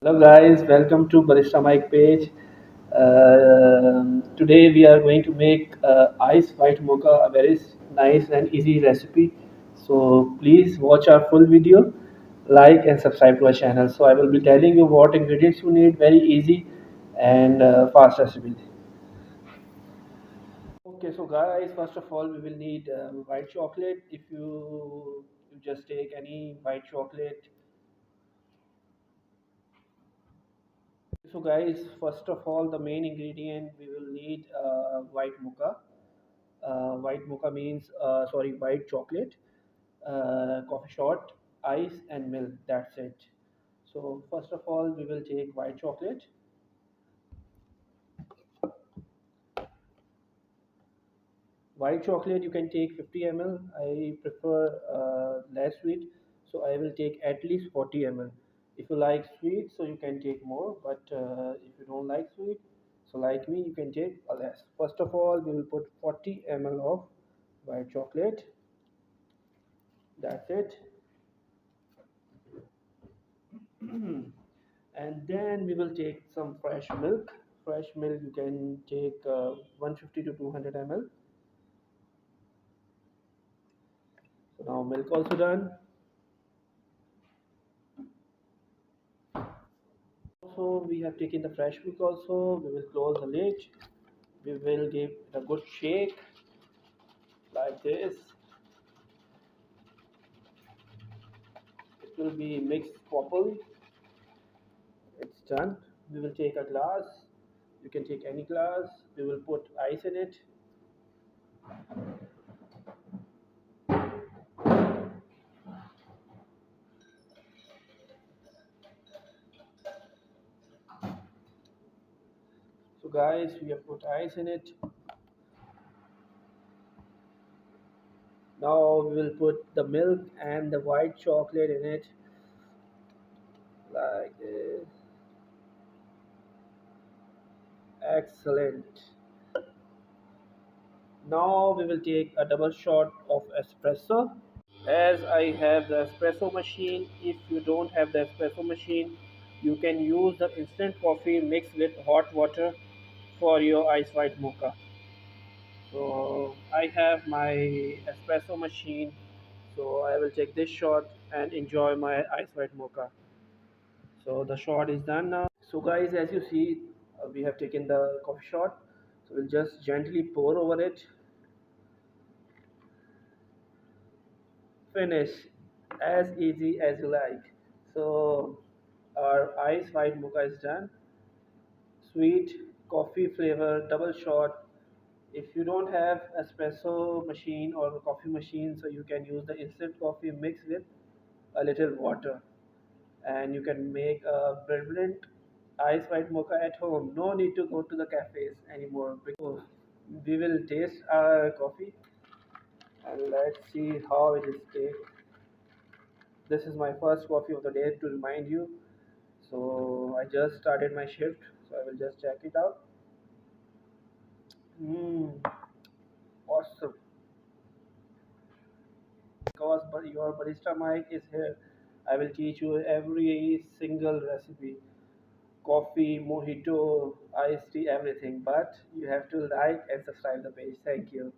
Hello guys, welcome to Barista Mike page. Today we are going to make ice white mocha, a very nice and easy recipe. So please watch our full video, like and subscribe to our channel. So I will be telling you what ingredients you need, very easy and fast recipe. Okay, so guys, first of all we will need white chocolate. If you just take any white chocolate. So guys, first of all, the main ingredient we will need white mocha. White mocha means sorry, white chocolate, coffee shot, ice, and milk. That's it. So first of all, we will take white chocolate. White chocolate you can take 50 ml. I prefer less sweet, so I will take at least 40 ml. If you like sweet, so you can take more. But if you don't like sweet, so like me, you can take less. First of all, we will put 40 ml of white chocolate. That's it. And then we will take some fresh milk. Fresh milk you can take 150 to 200 ml. So now milk also done. Also, we have taken the fresh milk also. We will close the lid. We will give it a good shake like this. It will be mixed properly. It's done. We will take a glass. You can take any glass. We will put ice in it. So guys, we have put ice in it. Now we will put the milk and the white chocolate in it like this. Excellent. Now we will take a double shot of espresso. As I have the espresso machine, if you don't have the espresso machine, you can use the instant coffee mixed with hot water for your ice white mocha. So I have my espresso machine, so I will take this shot and enjoy my ice white mocha. So the shot is done now. So guys, as you see, we have taken the coffee shot. So we'll just gently pour over it. Finish as easy as you like. So our ice white mocha is done. Sweet coffee flavor double shot. If you don't have espresso machine or coffee machine, so you can use the instant coffee mixed with a little water, and you can make a brilliant ice white mocha at home. No need to go to the cafes anymore. Because we will taste our coffee and let's see how it is taste. This is my first coffee of the day to remind you. So I just started my shift, so I will just check it out. Mmm, awesome. Because your barista mic is here, I will teach you every single recipe. Coffee, mojito, iced tea, everything. But you have to like and subscribe the page. Thank you.